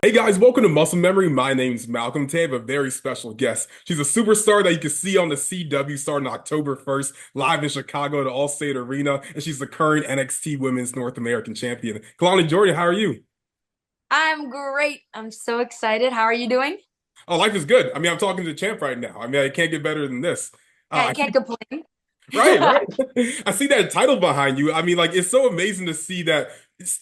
Hey guys, welcome to Muscle Memory. My name's Malcolm. Today I have a very special guest. She's a superstar that you can see on the CW starting October 1st, live in Chicago at the Allstate Arena, and she's the current NXT Women's North American Champion. Kelani Jordan, how are you? I'm great. I'm so excited. How are you doing? Oh, life is good. I'm talking to the champ right now. I can't get better than this. Yeah, I you can't complain. Right, right. I see that title behind you. It's so amazing to see that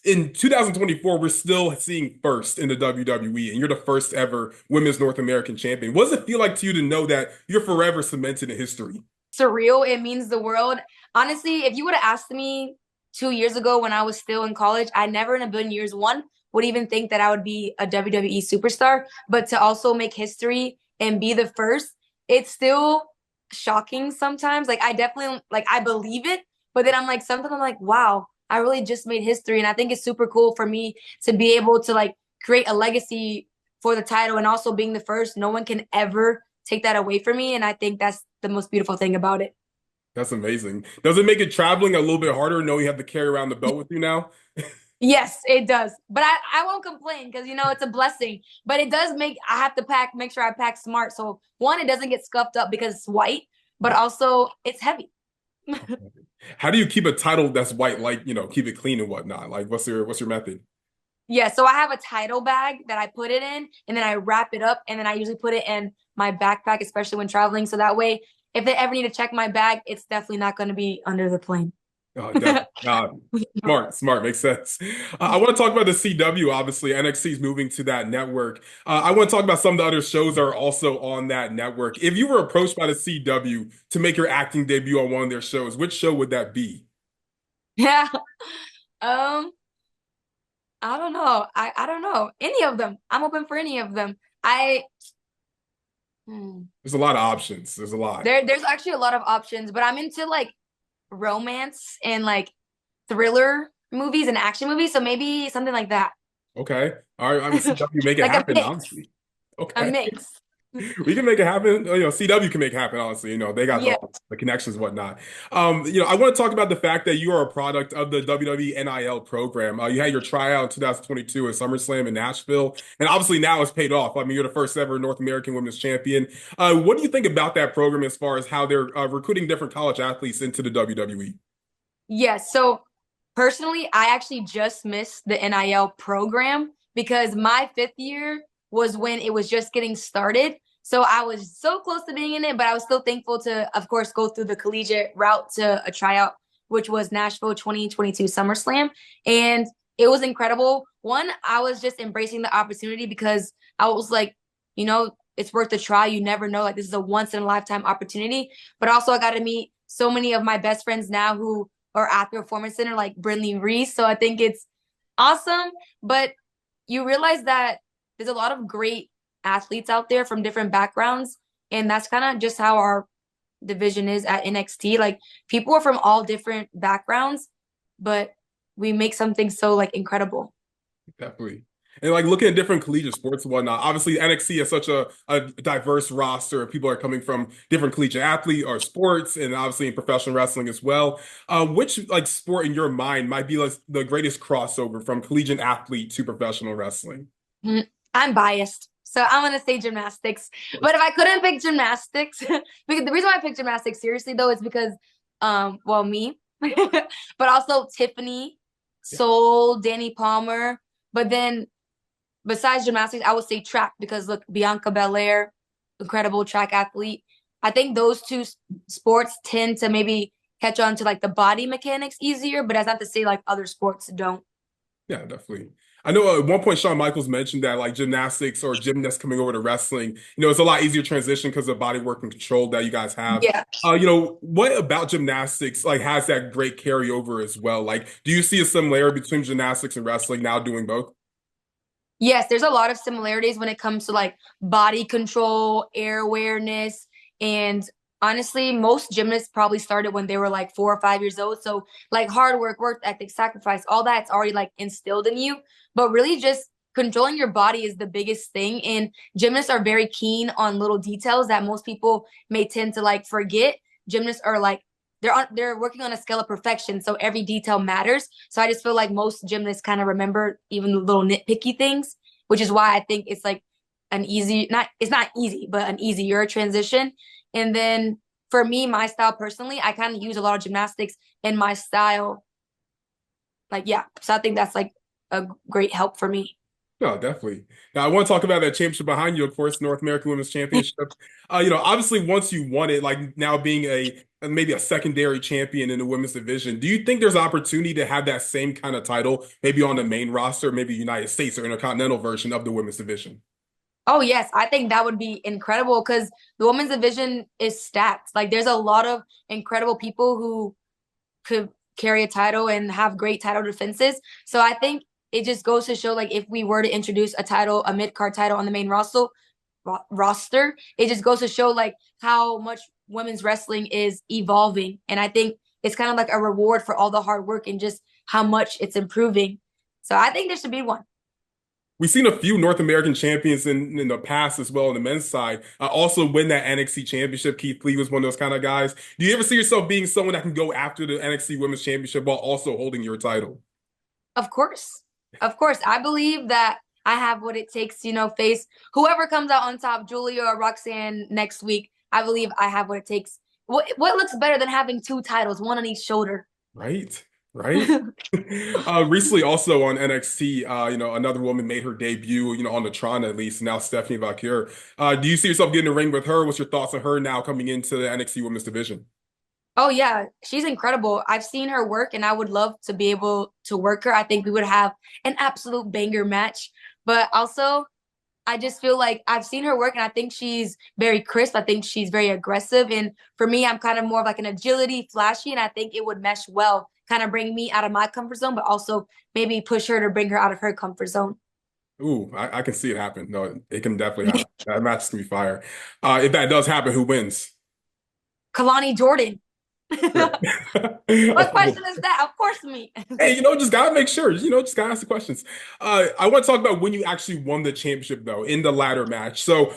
in 2024, we're still seeing first in the WWE, and you're the first ever Women's North American Champion. What does it feel like to you to know that you're forever cemented in history? Surreal. It means the world. Honestly, if you would have asked me 2 years ago when I was still in college, I never in a billion years, one, would even think that I would be a WWE superstar, but to also make history and be the first, it's still shocking sometimes. Like I definitely like I believe it, but then I'm like sometimes I'm like, wow, I really just made history. And I think it's super cool for me to be able to like create a legacy for the title and also being the first. No one can ever take that away from me. And I think that's the most beautiful thing about it. That's amazing. Does it make it traveling a little bit harder knowing you have to carry around the belt with you now? Yes, it does. But I won't complain because, it's a blessing. But it does I have to make sure I pack smart. So, one, it doesn't get scuffed up because it's white, but also it's heavy. How do you keep a title that's white, keep it clean and whatnot? Like, what's your method? Yeah, so I have a title bag that I put it in and then I wrap it up and then I usually put it in my backpack, especially when traveling. So that way, if they ever need to check my bag, it's definitely not going to be under the plane. Oh, definitely. Smart, smart, makes sense. I want to talk about the CW. Obviously, NXT is moving to that network. I want to talk about some of the other shows that are also on that network. If you were approached by the CW to make your acting debut on one of their shows, which show would that be? Yeah. Um, I don't know. I don't know. Any of them. I'm open for any of them. I hmm. There's a lot of options. There's a lot. There's actually a lot of options, but I'm into like romance and like thriller movies and action movies, so maybe something like that. Okay. All right. CW make it Like a happen, mix. honestly. A Okay. mix. We can make it happen. CW can make it happen, honestly. They got Yeah. the connections, whatnot. I want to talk about the fact that you are a product of the WWE NIL program. You had your tryout in 2022 at SummerSlam in Nashville, and obviously now it's paid off. You're the first ever North American Women's Champion. What do you think about that program as far as how they're recruiting different college athletes into the WWE? Yes. So personally, I actually just missed the NIL program because my fifth year was when it was just getting started. So I was so close to being in it, but I was still thankful to, of course, go through the collegiate route to a tryout, which was Nashville 2022 SummerSlam. And it was incredible. One, I was just embracing the opportunity because I was like, it's worth a try. You never know. Like, this is a once in a lifetime opportunity. But also, I got to meet so many of my best friends now who are at the Performance Center, like Brinley Reese. So I think it's awesome. But you realize that there's a lot of great athletes out there from different backgrounds. And that's kind of just how our division is at NXT. Like people are from all different backgrounds, but we make something so like incredible. Definitely. And like looking at different collegiate sports and whatnot, obviously NXT is such a diverse roster of people are coming from different collegiate athlete or sports and obviously in professional wrestling as well. Which like sport in your mind might be like the greatest crossover from collegiate athlete to professional wrestling? Mhm. I'm biased. So I'm gonna say gymnastics. But if I couldn't pick gymnastics, because the reason why I picked gymnastics seriously though is because well me, but also Tiffany, Yeah. Soul, Danny Palmer. But then besides gymnastics, I would say track because look, Bianca Belair, incredible track athlete. I think those two sports tend to maybe catch on to like the body mechanics easier, but that's not to say like other sports don't. Yeah, definitely. I know at one point Shawn Michaels mentioned that like gymnastics or gymnasts coming over to wrestling, it's a lot easier transition because of body work and control that you guys have. Yeah. What about gymnastics like has that great carryover as well? Like, do you see a similarity between gymnastics and wrestling now doing both? Yes, there's a lot of similarities when it comes to like body control, air awareness, and honestly, most gymnasts probably started when they were like 4 or 5 years old. So like hard work ethic, sacrifice, all that's already like instilled in you. But really just controlling your body is the biggest thing. And gymnasts are very keen on little details that most people may tend to like forget. Gymnasts are like they're working on a scale of perfection, so every detail matters. So I just feel like most gymnasts kind of remember even the little nitpicky things. which is why I think it's like an easy, not, it's not easy, but an easier transition. And then for me, my style personally, I kind of use a lot of gymnastics in my style. Like, yeah. So I think that's like a great help for me. No, definitely. Now, I want to talk about that championship behind you, of course, North American Women's Championship. Obviously, once you won it, like now being maybe a secondary champion in the women's division, do you think there's opportunity to have that same kind of title, maybe on the main roster, maybe United States or Intercontinental version of the women's division? Oh, yes. I think that would be incredible because the women's division is stacked. Like, there's a lot of incredible people who could carry a title and have great title defenses. So I think it just goes to show like if we were to introduce a title, a mid-card title on the main roster, it just goes to show like how much women's wrestling is evolving. And I think it's kind of like a reward for all the hard work and just how much it's improving. So I think there should be one. We've seen a few North American champions in the past as well on the men's side. Also win that NXT championship. Keith Lee was one of those kind of guys. Do you ever see yourself being someone that can go after the NXT Women's Championship while also holding your title? Of course. Of course. I believe that I have what it takes, face whoever comes out on top, Julia or Roxanne next week. I believe I have what it takes. What looks better than having two titles, one on each shoulder? Right. Right. Recently also on NXT, another woman made her debut, on the Tron at least, now Stephanie Valkyr. Do you see yourself getting in the ring with her? What's your thoughts on her now coming into the NXT Women's Division? Oh yeah, she's incredible. I've seen her work and I would love to be able to work her. I think we would have an absolute banger match. But also, I just feel like I've seen her work and I think she's very crisp. I think she's very aggressive. And for me, I'm kind of more of like an agility, flashy, and I think it would mesh well, kind of bring me out of my comfort zone, but also maybe push her to bring her out of her comfort zone. Ooh, I can see it happen. No, it can definitely happen. That match is gonna be fire. If that does happen, who wins? Kalani Jordan. Sure. What Of course. question is that? Of course, me. Hey, just gotta make sure, just gotta ask the questions. I want to talk about when you actually won the championship, though, in the ladder match. So,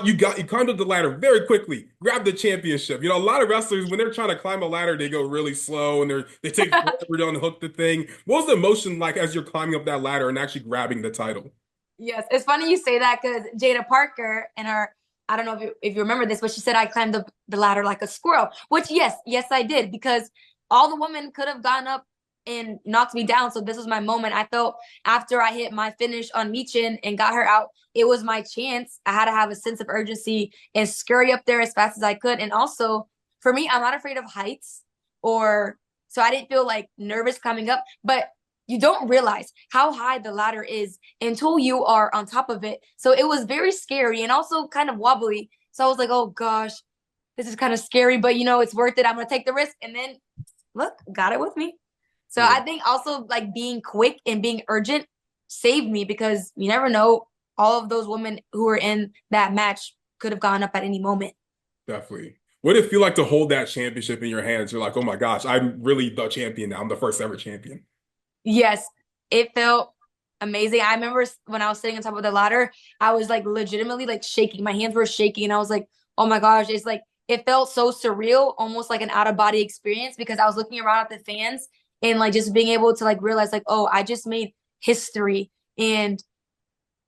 you climbed up the ladder very quickly, grabbed the championship. A lot of wrestlers when they're trying to climb a ladder, they go really slow and they take forever to unhook the thing. What was the emotion like as you're climbing up that ladder and actually grabbing the title? Yes, it's funny you say that because Jada Parker and her, I don't know if you remember this, but she said I climbed up the ladder like a squirrel, which yes, I did because all the women could have gone up and knocked me down. So this was my moment. I felt after I hit my finish on Michin and got her out, it was my chance. I had to have a sense of urgency and scurry up there as fast as I could. And also for me, I'm not afraid of heights or so I didn't feel like nervous coming up, but you don't realize how high the ladder is until you are on top of it. So it was very scary and also kind of wobbly. So I was like, oh gosh, this is kind of scary, but it's worth it. I'm going to take the risk. And then look, got it with me. So Yeah, I think also like being quick and being urgent saved me because you never know. All of those women who were in that match could have gone up at any moment. definitely. What did it feel like to hold that championship in your hands? You're like, oh my gosh, I'm really the champion now. I'm the first ever champion. Yes, it felt amazing. I remember when I was sitting on top of the ladder, I was like legitimately like shaking. My hands were shaking, and I was like, "Oh my gosh!" It's like it felt so surreal, almost like an out of body experience because I was looking around at the fans and like just being able to like realize like, "Oh, I just made history." And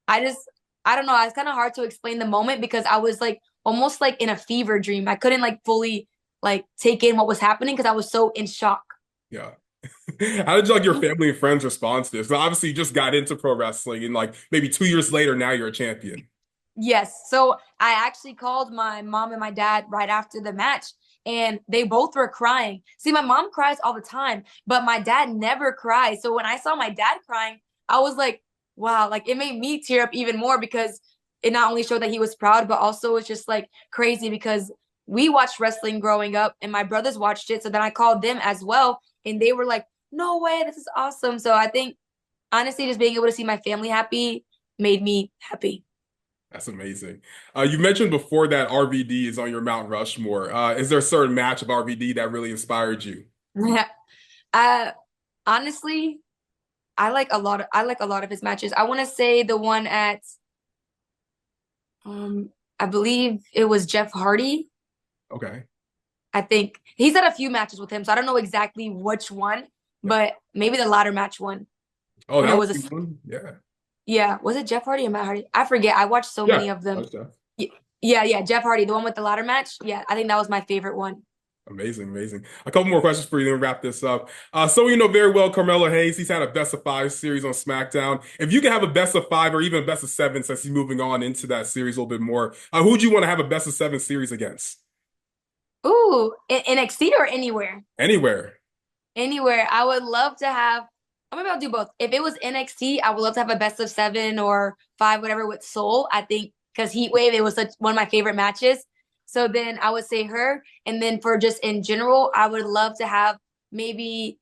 I just, I don't know. It's kind of hard to explain the moment because I was like almost like in a fever dream. I couldn't like fully like take in what was happening because I was so in shock. Yeah. How did like your family and friends respond to this? 'Cause obviously, you just got into pro wrestling, and like maybe 2 years later, now you're a champion. Yes. So I actually called my mom and my dad right after the match, and they both were crying. See, my mom cries all the time, but my dad never cries. So when I saw my dad crying, I was like, wow, like it made me tear up even more because it not only showed that he was proud, but also it's just like crazy because we watched wrestling growing up and my brothers watched it. So then I called them as well, and they were like, no way, this is awesome. So I think honestly, just being able to see my family happy made me happy. That's amazing. You mentioned before that RVD is on your Mount Rushmore. Is there a certain match of RVD that really inspired you? Yeah. Uh, honestly, I like a lot of his matches. I want to say the one at I believe it was Jeff Hardy. Okay. I think he's had a few matches with him, so I don't know exactly which one, Yeah. but maybe the ladder match one Oh, when it that was would be one. Yeah. Yeah, was it Jeff Hardy or Matt Hardy? I forget. I watched so Yeah. many of them. Okay. Yeah, Jeff Hardy, the one with the ladder match. Yeah, I think that was my favorite one. Amazing, amazing. A couple more questions for you, then wrap this up. So you know very well Carmelo Hayes. He's had a best of five series on SmackDown. If you could have a best of five or even a best of seven, since he's moving on into that series a little bit more, who would you want to have a best of seven series against? Ooh, in NXT or anywhere? Anywhere. Anywhere. I would love to have, or maybe I'll do both. If it was NXT, I would love to have a best of seven or five, whatever, with Soul. I think because Heat Wave, it was such one of my favorite matches. So then I would say her. And then for just in general, I would love to have maybe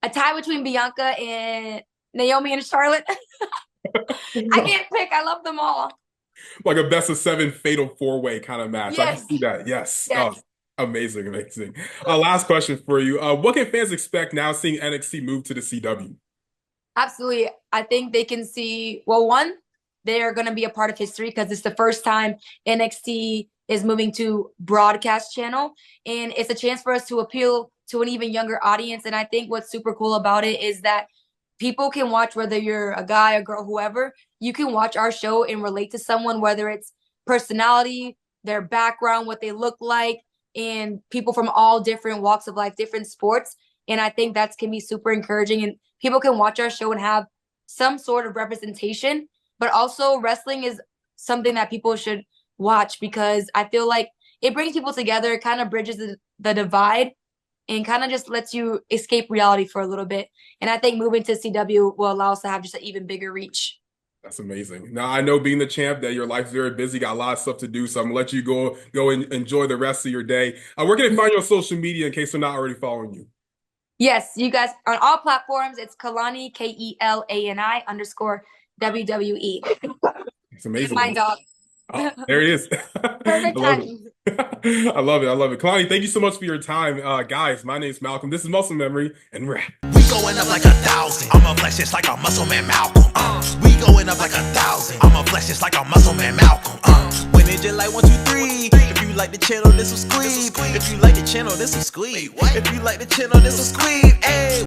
a tie between Bianca and Naomi and Charlotte. I can't pick. I love them all. Like a best of seven fatal four-way kind of match. I can Yes. see that. Yes. Oh, Yes. amazing, amazing. Last question for you. What can fans expect now seeing NXT move to the CW? Absolutely. I think they can see, well, one, they are going to be a part of history because it's the first time NXT is moving to broadcast channel. And it's a chance for us to appeal to an even younger audience. And I think what's super cool about it is that people can watch, whether you're a guy, a girl, whoever, you can watch our show and relate to someone, whether it's personality, their background, what they look like, and people from all different walks of life, different sports. And I think that can be super encouraging. And people can watch our show and have some sort of representation. But also, wrestling is something that people should watch because I feel like it brings people together, it kind of bridges the divide, and kind of just lets you escape reality for a little bit. And I think moving to CW will allow us to have just an even bigger reach. That's amazing. Now I know being the champ that your life's very busy, got a lot of stuff to do, so I'm gonna let you go and enjoy the rest of your day. Where can they find you on social media in case they're not already following you? Yes, you guys on all platforms. It's Kelani KELANI underscore WWE. It's amazing. My dog. Oh, there it is. I Perfect love it. timing. I love it. I love it. Kalani, thank you so much for your time. Guys, my name's Malcolm. This is Muscle Memory, and we're out. We going up like 1,000. I'm a flex just like a muscle man Malcolm. We going up like 1,000. I'm a flex just like a muscle man Malcolm. When it just like 1, 2, 3. If you like the channel, this will squeeze. If you like the channel, this will squeeze. If you like the channel, this will squeeze. Hey.